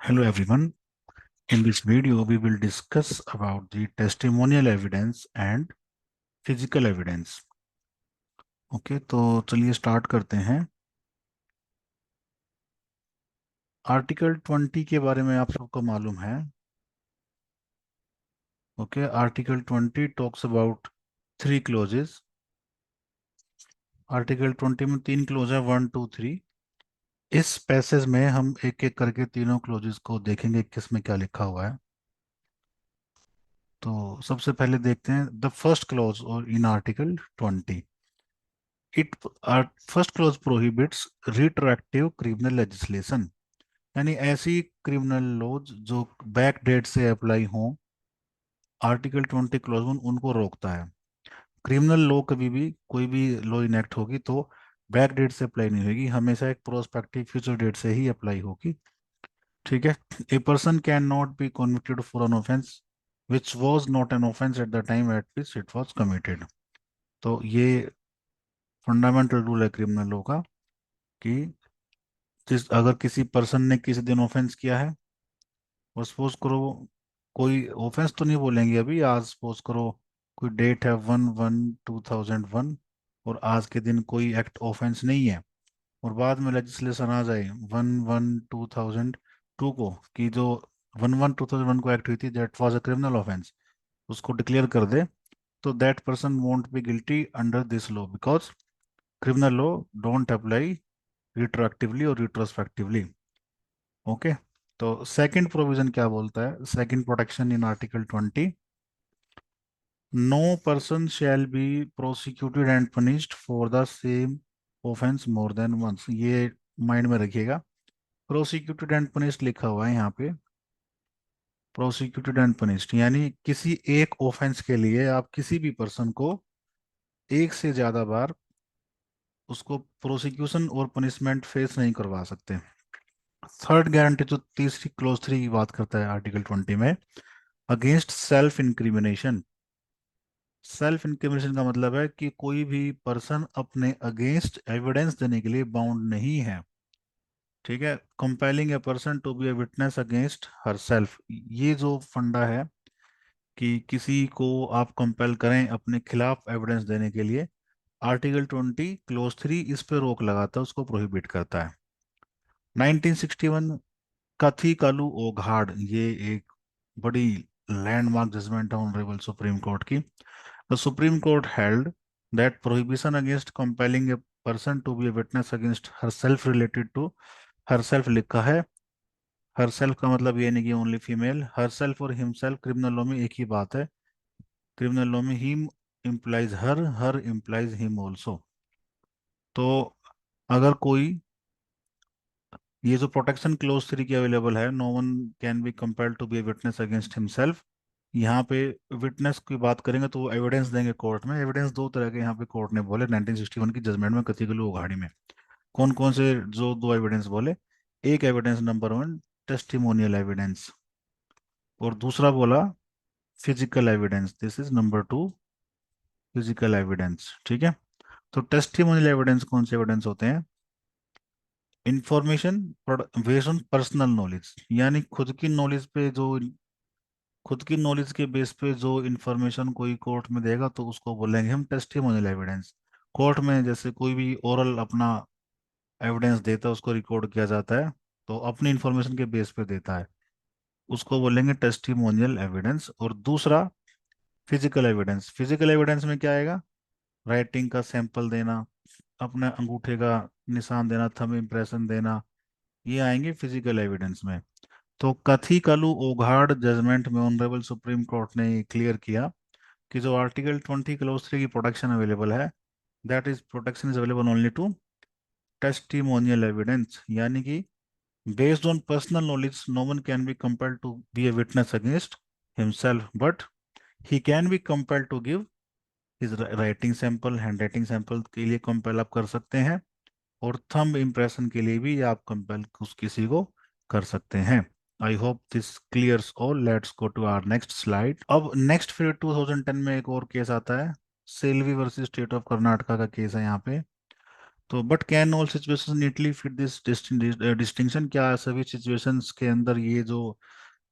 Hello everyone. In this video, we will discuss about the testimonial evidence and physical evidence. Okay, तो चलिए start करते हैं। Article 20 के बारे में आप सबको मालूम है। Okay, article 20 talks about three clauses. Article 20 में तीन क्लोज है, 1, 2, 3। इस पैसेज में हम एक एक करके तीनों क्लोजेस को देखेंगे किसमें क्या लिखा हुआ है। तो सबसे पहले देखते हैं द फर्स्ट क्लोज और in article 20। It first clause prohibits retroactive criminal legislation, यानी ऐसी क्रिमिनल लॉज जो बैक डेट से अप्लाई हों। आर्टिकल 20 क्लॉज वन उनको रोकता है। क्रिमिनल लॉ कभी भी कोई भी लॉ इनेक्ट होगी तो बैक डेट से अप्लाई नहीं होगी, हमेशा एक प्रोस्पेक्टिव फ्यूचर डेट से ही अप्लाई होगी। ठीक है। A person can not be convicted for an offence which was not an offence at the time eight which it was committed. तो ये फंडामेंटल रूल है क्रिमिनल लॉ का कि जिस अगर किसी पर्सन ने किसी दिन ऑफेंस किया है, और सपोज करो कोई ऑफेंस तो नहीं बोलेंगे अभी, आज सपोज करो कोई डेट है 1/1/2001 और आज के दिन कोई एक्ट ऑफेंस नहीं है, और बाद में लेजिस्लेशन आ जाए 1/1/2002 को कि जो 1/1/2001 को एक्ट हुई थी that was a criminal offence, उसको डिक्लेयर कर दे, तो that person won't be guilty under this law because criminal law don't apply retroactively और रिट्रोस्पेक्टिवली। ओके। तो सेकंड प्रोविजन क्या बोलता है, second protection in article 20। No person shall be prosecuted and punished for the same offence more than once. ये mind में रखिएगा। Prosecuted and punished लिखा हुआ है यहाँ पे। प्रोसिक्यूटेड एंड पनिश्ड यानी किसी एक ऑफेंस के लिए आप किसी भी पर्सन को एक से ज्यादा बार उसको प्रोसिक्यूशन और पनिशमेंट फेस नहीं करवा सकते। थर्ड गारंटी जो तीसरी क्लोज 3 की बात करता है आर्टिकल 20 में, against self incrimination. Self incrimination का मतलब है कि कोई भी पर्सन अपने अगेंस्ट एविडेंस देने के लिए बाउंड नहीं है। ठीक है। Compelling a person to be a witness against herself, ये जो फंडा है कि किसी को आप कंपेल करें अपने खिलाफ एविडेंस देने के लिए, आर्टिकल 20 क्लोज 3 इस पे रोक लगाता है, उसको प्रोहिबिट करता है। 1961 कथी कालू ओघाड़, ये एक बड़ी लैंडमार्क जजमेंट है ऑनरेबल सुप्रीम कोर्ट की। The Supreme Court held that prohibition against compelling a person to be a witness against herself related to, herself लिखा है। हर सेल्फ का मतलब ये नहीं कि ओनली फीमेल, हर सेल्फ और हिमसेल्फ क्रिमिनल लॉ में एक ही बात है। क्रिमिनल लॉ में him implies her, her implies him also. तो अगर कोई, ये जो प्रोटेक्शन क्लोज 3 की अवेलेबल है, no one can be compelled to be a witness against himself. यहाँ पे विटनेस की बात करेंगे तो वो एविडेंस देंगे कोर्ट में। एविडेंस दो तरह के यहाँ पे कोर्ट ने बोले 1961 की जजमेंट में कथीकलू उघाड़ी में। कौन कौन से जो दो एविडेंस बोले, एक एविडेंस नंबर 1 टेस्टिमोनियल एविडेंस, और दूसरा बोला physical evidence, this is number 2 physical evidence. ठीक है। तो टेस्टिमोनियल एविडेंस कौन से एविडेंस होते हैं, information based on personal knowledge, यानी खुद की नॉलेज के बेस पे जो इंफॉर्मेशन कोई कोर्ट में देगा तो उसको बोलेंगे हम टेस्टिमोनियल एविडेंस। कोर्ट में जैसे कोई भी ओरल अपना एविडेंस देता है, उसको रिकॉर्ड किया जाता है, तो अपनी इंफॉर्मेशन के बेस पे देता है, उसको बोलेंगे टेस्टिमोनियल एविडेंस। और दूसरा फिजिकल एविडेंस। फिजिकल एविडेंस में क्या आएगा, राइटिंग का सैंपल देना, अपने अंगूठे का निशान देना, थंब इम्प्रेशन देना, ये आएंगे फिजिकल एविडेंस में। तो कथी कलू ओघाड़ जजमेंट में ऑनरेबल सुप्रीम कोर्ट ने क्लियर किया कि जो आर्टिकल 20 क्लोज 3 की प्रोटेक्शन अवेलेबल है, that is protection is available only to testimonial evidence, यानी कि based on personal knowledge no one can be compelled to be a witness against himself, but he can be compelled to give his writing sample, handwriting sample के लिए compel आप कर सकते हैं, और thumb impression के लिए भी आप कंपेल उस किसी को कर सकते हैं। I hope this clears all. Let's go to our next slide. अब नेक्स्ट फिर 2010 में एक और केस आता है, Selvi versus state of Karnataka का केस है यहाँ पे। तो but can all situations neatly fit this distinction, क्या सभी सिचुएशंस के अंदर ये जो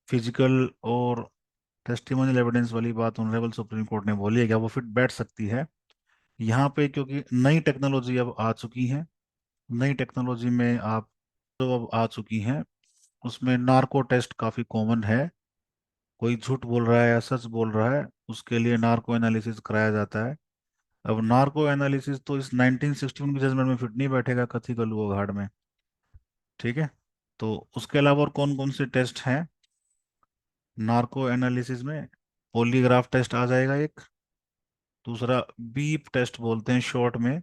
फिजिकल और टेस्टिमोनियल एविडेंस वाली बात ऑनरेबल सुप्रीम कोर्ट ने बोली है, क्या वो फिट बैठ सकती है यहाँ पे? क्योंकि नई टेक्नोलॉजी अब आ चुकी है। नई टेक्नोलॉजी में आप जो अब आ चुकी हैं उसमें नार्को टेस्ट काफी कॉमन है। कोई झूठ बोल रहा है या सच बोल रहा है, उसके लिए नार्को एनालिसिस कराया जाता है। अब नार्को एनालिसिस तो इस 1961 की जजमेंट में फिट नहीं बैठेगा कथी कलुआ घाट में। ठीक है। तो उसके अलावा और कौन कौन से टेस्ट हैं नार्को एनालिसिस में? पॉलीग्राफ टेस्ट आ जाएगा एक। दूसरा बीप टेस्ट बोलते हैं शॉर्ट में,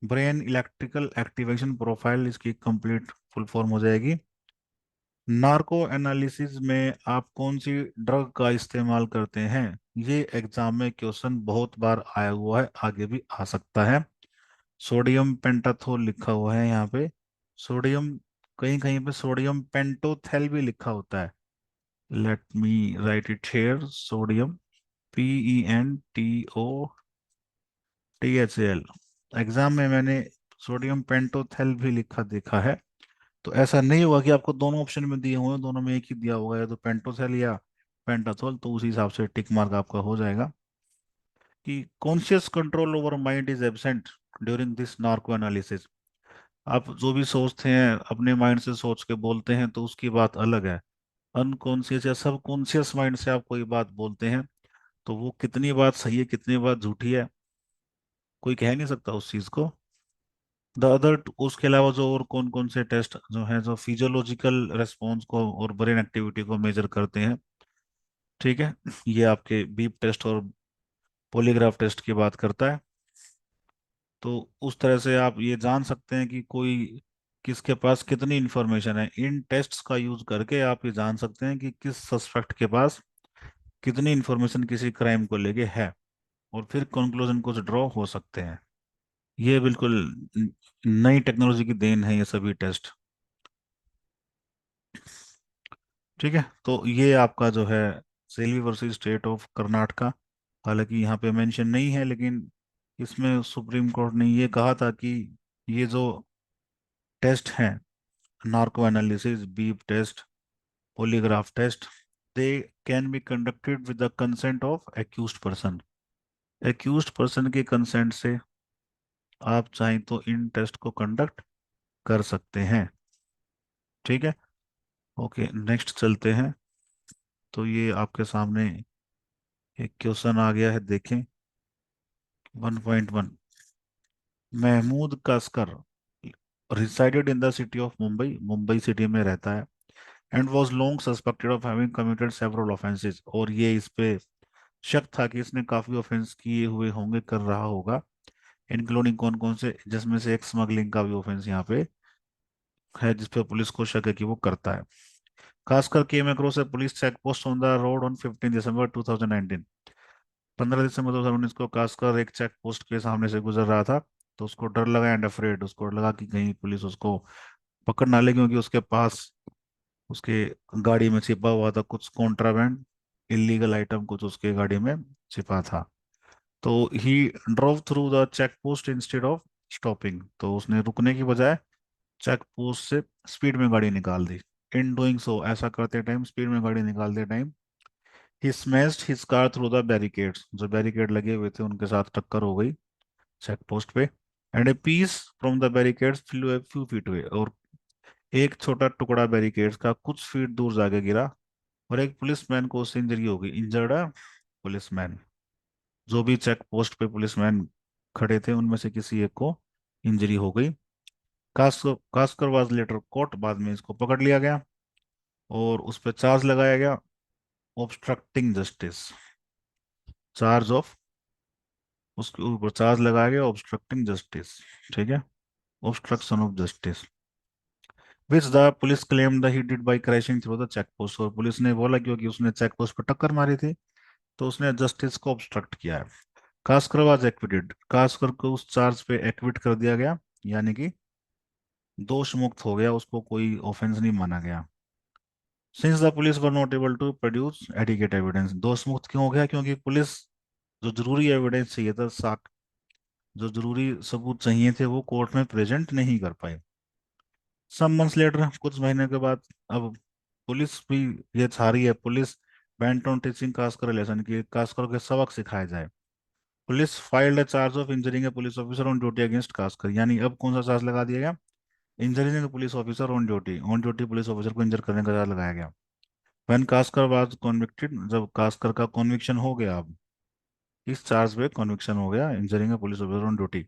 ब्रेन इलेक्ट्रिकल एक्टिवेशन प्रोफाइल, इसकी कंप्लीट फुल फॉर्म हो जाएगी। नार्को एनालिसिस में आप कौन सी ड्रग का इस्तेमाल करते हैं, ये एग्जाम में क्वेश्चन बहुत बार आया हुआ है, आगे भी आ सकता है। सोडियम पेंटाथोल लिखा हुआ है यहाँ पे। सोडियम, कहीं कहीं पे सोडियम पेंटोथेल भी लिखा होता है। Let me right it here, sodium PENTOTHAL। Exam में मैंने सोडियम पेंटोथेल भी लिखा देखा है। तो ऐसा नहीं होगा कि आपको दोनों ऑप्शन में दिए हुए हैं, दोनों में एक ही दिया होगा, या तो पेंटोथेल या पेंटाथोल, तो उसी हिसाब से टिक मार्क आपका हो जाएगा। कि conscious control over mind is absent during this narco analysis. आप जो भी सोचते हैं अपने माइंड से सोच के बोलते हैं तो उसकी बात अलग है। अनकॉन्शियस या सब कॉन्शियस माइंड से आप कोई बात बोलते हैं तो वो कितनी बात सही है कितनी बात झूठी है कोई कह नहीं सकता उस चीज को। द अदर, उसके अलावा जो और कौन कौन से टेस्ट जो है जो फिजियोलॉजिकल रेस्पॉन्स को और ब्रेन एक्टिविटी को मेजर करते हैं। ठीक है। ये आपके बीप टेस्ट और पॉलीग्राफ टेस्ट की बात करता है। तो उस तरह से आप ये जान सकते हैं कि कोई किसके पास कितनी इंफॉर्मेशन है। इन टेस्ट्स का यूज करके आप ये जान सकते हैं कि किस सस्पेक्ट के पास कितनी इंफॉर्मेशन किसी क्राइम को लेके है, और फिर कंक्लूजन कुछ ड्रॉ हो सकते हैं। ये बिल्कुल नई टेक्नोलॉजी की देन है ये सभी टेस्ट। ठीक है। तो ये आपका जो है Selvi versus state of Karnataka, हालांकि यहाँ पे मेंशन नहीं है, लेकिन इसमें सुप्रीम कोर्ट ने ये कहा था कि ये जो टेस्ट हैं narco analysis, BEAP test, polygraph test, they can be conducted with the consent of accused person. Accused person के कंसेंट से आप चाहें तो इन टेस्ट को कंडक्ट कर सकते हैं। ठीक है। ओके, नेक्स्ट चलते हैं। तो ये आपके सामने एक क्वेश्चन आ गया है, देखें। 1.1, Mahmood Kaskar resided in the city of Mumbai, Mumbai city में रहता है, and was long suspected of having committed several offences, और ये इस पे शक था कि इसने काफी ऑफेंस किए हुए होंगे, कर रहा होगा। इंक्लूडिंग कौन कौन से, जिसमें से एक स्मगलिंग का भी ऑफेंस यहाँ पे है जिसपे पुलिस को शक है कि वो करता है। Kaskar came across a police check post on the road on 15 दिसंबर 2019। 15 दिसंबर 2019 को खासकर एक चेक पोस्ट के सामने से गुजर रहा था, तो उसको डर लगा, एंड अफ्रेड, उसको लगा कि कहीं पुलिस उसको पकड़ ना ले, क्योंकि उसके पास उसके गाड़ी में छिपा हुआ था कुछ कॉन्ट्राबैंड, इलीगल आइटम कुछ उसके गाड़ी में छिपा था। तो he drove through the check post instead of stopping, तो उसने रुकने की बजाय चेक पोस्ट से स्पीड में गाड़ी निकाल दी। इन डूइंग सो, ऐसा करते टाइम, स्पीड में गाड़ी निकालते time, he smashed his car through the barricades, जो बैरिकेड लगे हुए थे उनके साथ टक्कर हो गई चेक पोस्ट पे। And a piece from the barricades flew a few feet away, और एक छोटा टुकड़ा बैरिकेड्स का कुछ फीट दूर जाके गिरा, और एक पुलिसमैन को उससे इंजरी हो गई। इंजर्ड है पुलिसमैन, जो भी चेक पोस्ट पे पुलिसमैन खड़े थे उनमें से किसी एक को इंजरी हो गई। कास्कर वाज लेटर कोर्ट, बाद में इसको पकड़ लिया गया और उस पर चार्ज लगाया गया, ऑब्स्ट्रक्टिंग जस्टिस, चार्ज ऑफ, उसके ऊपर चार्ज लगाया गया ऑब्स्ट्रक्टिंग जस्टिस। ठीक है, obstruction of justice, which the police claim the he did by crashing through the check post, और पुलिस ने बोला क्योंकि उसने चेक पोस्ट पर टक्कर मारी थी तो उसने जस्टिस को ऑब्स्ट्रक्ट किया है। कास्कर वाज एक्विटेड, कास्कर को उस चार्ज पे एक्विट कर दिया गया, यानी कि दोष मुक्त हो गया, उसको कोई ऑफेंस नहीं माना गया। Since the police were not able to produce adequate evidence, दोष मुक्त क्यों हो गया? क्योंकि पुलिस जो जरूरी एविडेंस चाहिए था, जो जरूरी सबूत चाहिए थे वो कोर्ट में प्रेजेंट नहीं कर पाए। सम मंथ्स लेटर, कुछ महीने के बाद, अब पुलिस भी ये चाह रही है, पुलिस बेंटन टीचिंग कास्कर रिलेशन की कास्कर के सबक सिखाया जाए। Police filed charge of injuring a police officer on duty against Kaskar, यानी अब कौन सा चार्ज लगा दिया गया? Injuring a police officer on duty police officer को इंजर करने का चार्ज लगाया गया। व्हेन कास्कर वाज कॉन्विक्टेड, जब कास्कर का कॉन्विक्शन हो गया, अब इस चार्ज पे कॉन्विक्शन हो गया, injuring a police officer on duty,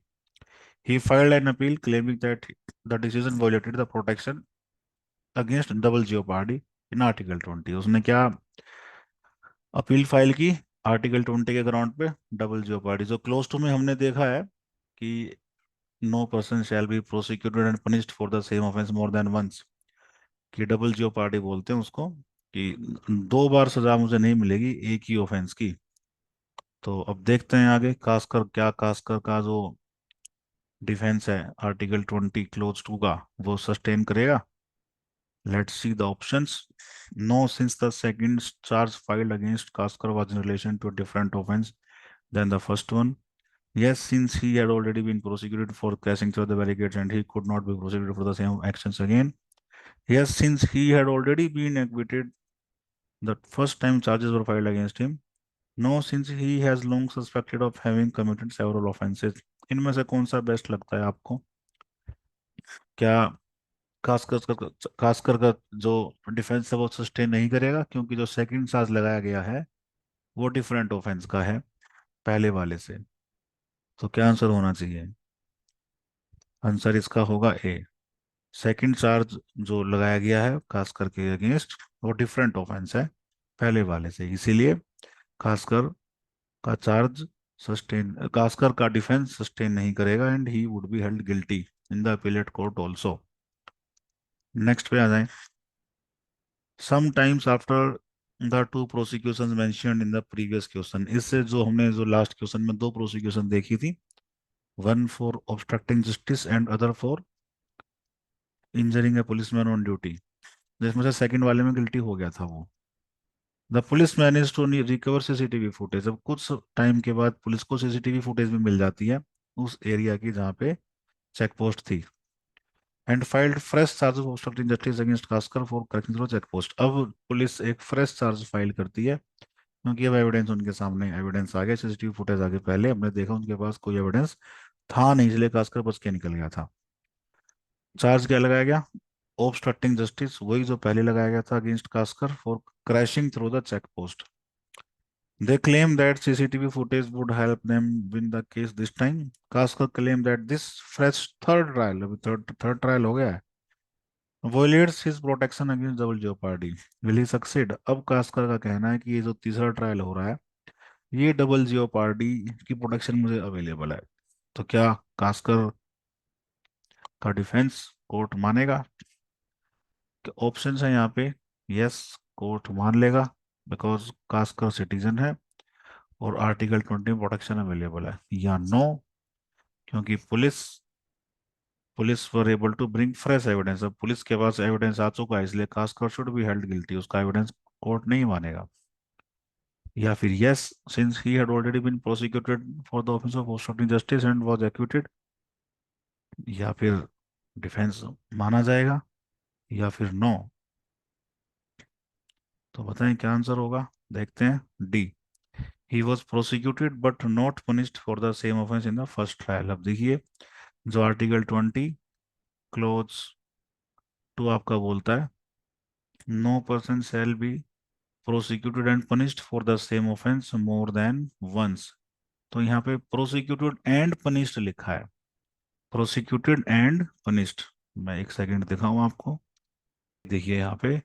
he filed an appeal claiming that the decision violated the protection against double jeopardy in article 20। उसने क्या अपील फाइल की? आर्टिकल 20 के ग्राउंड पे डबल जियोपार्डी, जो क्लोज टू में हमने देखा है कि no person shall be prosecuted and punished for the same offence more than once, कि डबल जियोपार्डी बोलते हैं उसको, कि दो बार सजा मुझे नहीं मिलेगी एक ही ऑफेंस की। तो अब देखते हैं आगे कास्कर क्या, कास्कर का जो डिफेंस है आर्टिकल 20 क्लोज टू का, वो सस्टेन करेगा। Let's see the options. No, since the second charge filed against Kaskar was in relation to a different offense than the first one. Yes, since he had already been prosecuted for crashing through the barricades and he could not be prosecuted for the same actions again. Yes, since he had already been acquitted the first time charges were filed against him. No, since he has long suspected of having committed several offenses. इनमें से कौन सा best लगता है आपको? क्या खासकर खासकर का जो डिफेंस है वो सस्टेन नहीं करेगा, क्योंकि जो सेकंड चार्ज लगाया गया है वो डिफरेंट ऑफेंस का है पहले वाले से। तो क्या आंसर होना चाहिए? आंसर इसका होगा ए। सेकंड चार्ज जो लगाया गया है खासकर के अगेंस्ट, वो डिफरेंट ऑफेंस है पहले वाले से, इसीलिए खासकर का चार्ज सस्टेन, खासकर का डिफेंस सस्टेन नहीं करेगा and he would be held guilty in the appellate court also. Next पे आ जाए। Sometimes after the two prosecutions mentioned in the previous question, इससे जो हमने जो लास्ट क्वेश्चन में दो प्रोसिक्यूशन देखी थी, one for obstructing justice and other for injuring A policeman on duty, जिसमें से सेकंड वाले में गिल्टी हो गया था वो। The police manage to recover CCTV footage, अब कुछ टाइम के बाद पुलिस को सीसीटीवी फुटेज भी मिल जाती है उस एरिया की जहाँ पे चेक पोस्ट थी। And filed fresh charge of obstructing justice against Kaskar for cracking through check post, अब पुलिस एक फ्रेश चार्ज फाइल करती है, क्योंकि अब एविडेंस उनके सामने, एविडेंस आ गया, सीसीटीवी फुटेज आ गए, पहले हमने देखा उनके पास कोई एविडेंस था नहीं, इसलिए कास्कर बच के निकल गया था। चार्ज क्या लगाया गया? ऑब्स्ट्रक्टिंग जस्टिस, वही जो पहले लगाया गया था against Kaskar for crashing through the check post. They claim that CCTV footage would help them win the case this time. Kaskar claim that this fresh third trial, अभी थर्ड थर्ड ट्रायल हो गया है, violates his protection against double jeopardy. Will he succeed? अब कास्कर का कहना है कि ये जो तीसरा ट्रायल हो रहा है ये डबल जियोपार्डी की प्रोटेक्शन मुझे अवेलेबल है। तो क्या कास्कर का डिफेंस कोर्ट मानेगा? ऑप्शन है यहाँ पे, यस, कोर्ट मान लेगा, बिकॉज कास्कर सिटीजन है और आर्टिकल 20 प्रोटेक्शन अवेलेबल है, या नो, क्योंकि police police were able to bring fresh evidence, अब पुलिस के पास एविडेंस आ चुका है, इसलिए Kaskar should be held guilty, उसका एविडेंस कोर्ट नहीं मानेगा। या फिर yes, since he had already been prosecuted for the offence of obstructing justice and was acquitted, या फिर डिफेंस माना जाएगा, या फिर नो। तो बताएं क्या आंसर होगा? देखते हैं D, he was prosecuted but not punished for the same offence in the first trial. अब देखिए जो आर्टिकल 20 क्लोज टू आपका बोलता है, no person shall be prosecuted and punished for the same offence more than once, तो यहाँ पे prosecuted and punished लिखा है, प्रोसिक्यूटेड एंड पनिश्ड। मैं एक सेकंड दिखाऊं आपको, देखिए यहाँ पे,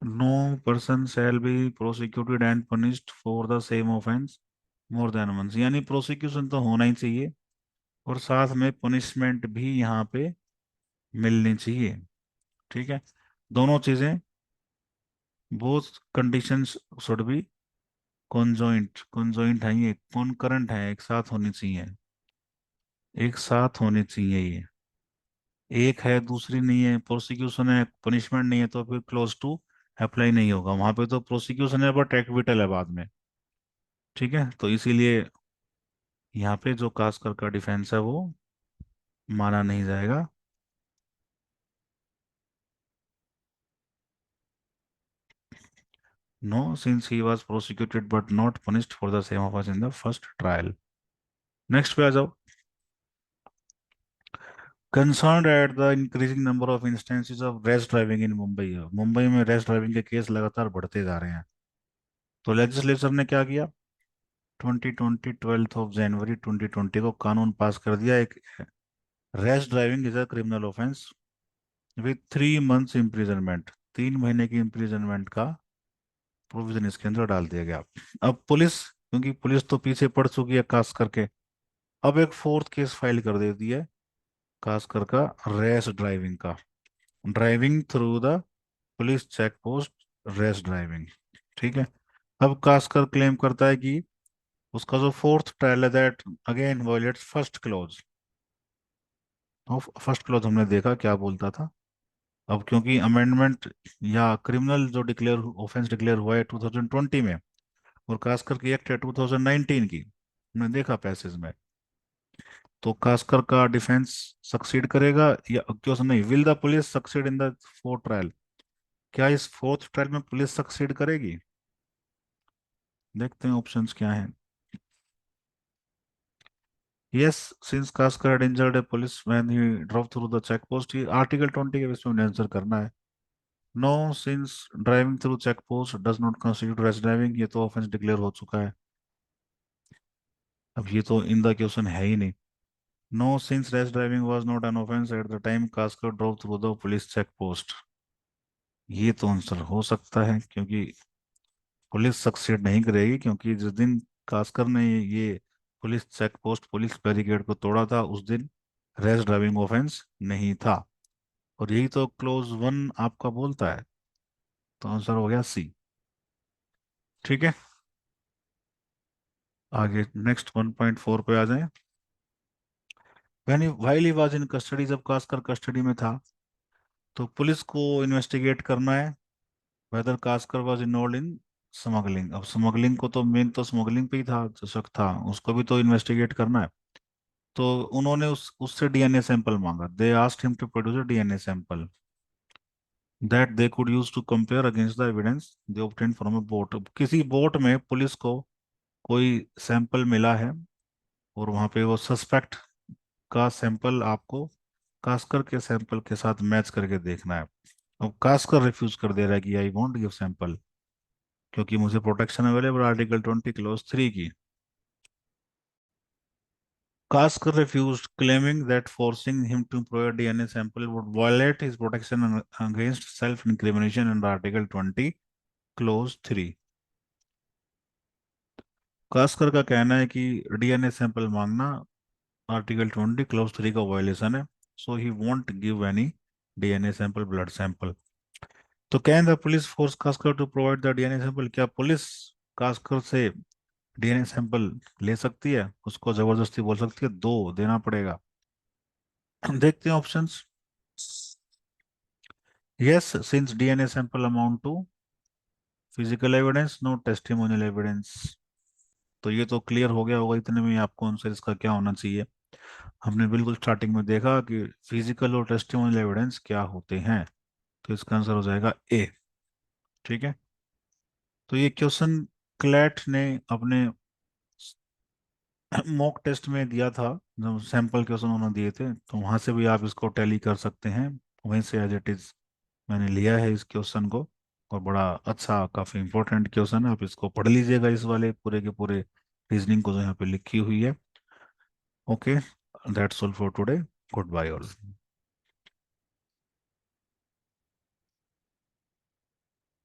no person shall be prosecuted and punished for the same offence more than once, यानी प्रोसिक्यूशन तो होना ही चाहिए और साथ में पनिशमेंट भी यहाँ पे मिलनी चाहिए। ठीक है, दोनों चीजें, both conditions should be conjoint, conjoint है ये, कॉन्करेंट है, एक साथ होनी चाहिए, एक साथ होनी चाहिए ये, एक है दूसरी नहीं है, प्रोसिक्यूशन है पनिशमेंट नहीं है, तो फिर क्लोज टू अप्लाई नहीं होगा, वहां पे तो प्रोसिक्यूशन है बट एक्विटल है बाद में। ठीक है, तो इसीलिए यहाँ पे जो कास्कर का डिफेंस है वो माना नहीं जाएगा। No, since he was prosecuted but not punished for the same offence in the first trial. Next पे आ जाओ। Concerned at the increasing number of instances of rash driving in Mumbai. Mumbai में रैश ड्राइविंग के केस लगातार बढ़ते जा रहे हैं। तो लेजिस्लेचर ने क्या किया, 2020 12 जनवरी 2020 को कानून पास कर दिया। एक rash driving is a criminal offence with 3 months imprisonment, 3 महीने की इम्प्रिजनमेंट का प्रोविजन इसके अंदर डाल दिया गया। अब पुलिस, क्योंकि पुलिस तो पीछे पड़ चुकी है खास करके, अब एक फोर्थ केस फाइल कर देती है खासकर का, रैश ड्राइविंग का, driving through the police check post, rash driving. ठीक है। अब कास्कर क्लेम करता है कि उसका जो फोर्थ ट्रायल है that again violets first clause. First clause हमने देखा क्या बोलता था। अब क्योंकि अमेंडमेंट या क्रिमिनल जो डिक्लेयर ऑफेंस डिक्लेयर हुआ है 2020 में, और खासकर की एक्ट है 2019 की, हमने देखा पैसेज में। तो खासकर का डिफेंस सक्सीड करेगा या क्यों नहीं, will the police succeed in the fourth trial, क्या इस फोर्थ ट्रायल में पुलिस सक्सीड करेगी? देखते हैं ऑप्शंस क्या हैं। Yes, since Kaskar had injured a police when he drove through the check post, ये आर्टिकल 20 के बेस में आंसर करना है। No, since driving through check post does not constitute rash driving, ये तो ऑफेंस डिक्लेयर हो चुका है। अब ये तो इन द क्वेश्चन है ही नहीं। No, since rash driving was not an offence at the time Kaskar drove through the police check post, ये तो आंसर हो सकता है, क्योंकि पुलिस सक्सीड नहीं करेगी, क्योंकि जिस दिन कास्कर ने ये police check post, police barricade को तोड़ा था, उस दिन रैश ड्राइविंग ऑफेंस नहीं था। और यही तो क्लोज 1 आपका बोलता है। तो आंसर हो गया सी। ठीक है, आगे नेक्स्ट 1.4 पे आ जाए। While he was in custody, जब कास्कर कस्टडी में था तो पुलिस को इन्वेस्टिगेट करना है whether Kaskar was involve in smuggling. अब स्मगलिंग को तो मेन तो स्मगलिंग पे ही था जो शक था, उसको भी तो इन्वेस्टिगेट करना है। तो उन्होंने उससे डीएनए सैंपल मांगा। They asked him to produce a DNA sample that they could use to compare against the evidence they obtained from a boat. किसी बोट में पुलिस को कोई सैंपल मिला है, और वहां पे वो सस्पेक्ट का सैंपल आपको कास्कर के सैंपल के साथ मैच करके देखना है। अब कास्कर रिफ्यूज कर दे रहा है कि आई वॉन्ट गिव सैंपल, क्योंकि मुझे प्रोटेक्शन अवेलेबल आर्टिकल 20 क्लॉज 3 की। Kaskar refused, claiming that forcing him to provide DNA sample would violate his protection against self-incrimination under Article 20, Clause 3। Kaskar का कहना है कि डीएनए सैंपल मांगना आर्टिकल 20 क्लॉज 3 का violation है, so he won't give any DNA sample, blood sample. तो can the police force Kaskar to provide the DNA sample, क्या police Kaskar से डीएनए सैंपल ले सकती है, उसको जबरदस्ती बोल सकती है दो देना पड़ेगा? देखते हैं options. Yes, since DNA sample amount to physical evidence, no testimonial evidence। तो ये तो क्लियर हो गया होगा इतने में ही आपको आंसर इसका क्या होना चाहिए। हमने बिल्कुल स्टार्टिंग में देखा कि फिजिकल और टेस्टिमोनियल एविडेंस क्या होते हैं। तो इसका आंसर हो जाएगा ए। ठीक है। तो ये क्वेश्चन क्लैट ने अपने मॉक टेस्ट में दिया था, जब सैंपल क्वेश्चन उन्होंने दिए थे, तो वहां से भी आप इसको टैली कर सकते हैं। वहीं से एज इट इज मैंने लिया है इस क्वेश्चन को। और बड़ा अच्छा, काफी इंपॉर्टेंट क्वेश्चन है, आप इसको पढ़ लीजिएगा, इस वाले पूरे के पूरे रीजनिंग को जो यहाँ पे लिखी हुई है। Okay, that's all for today. Goodbye all.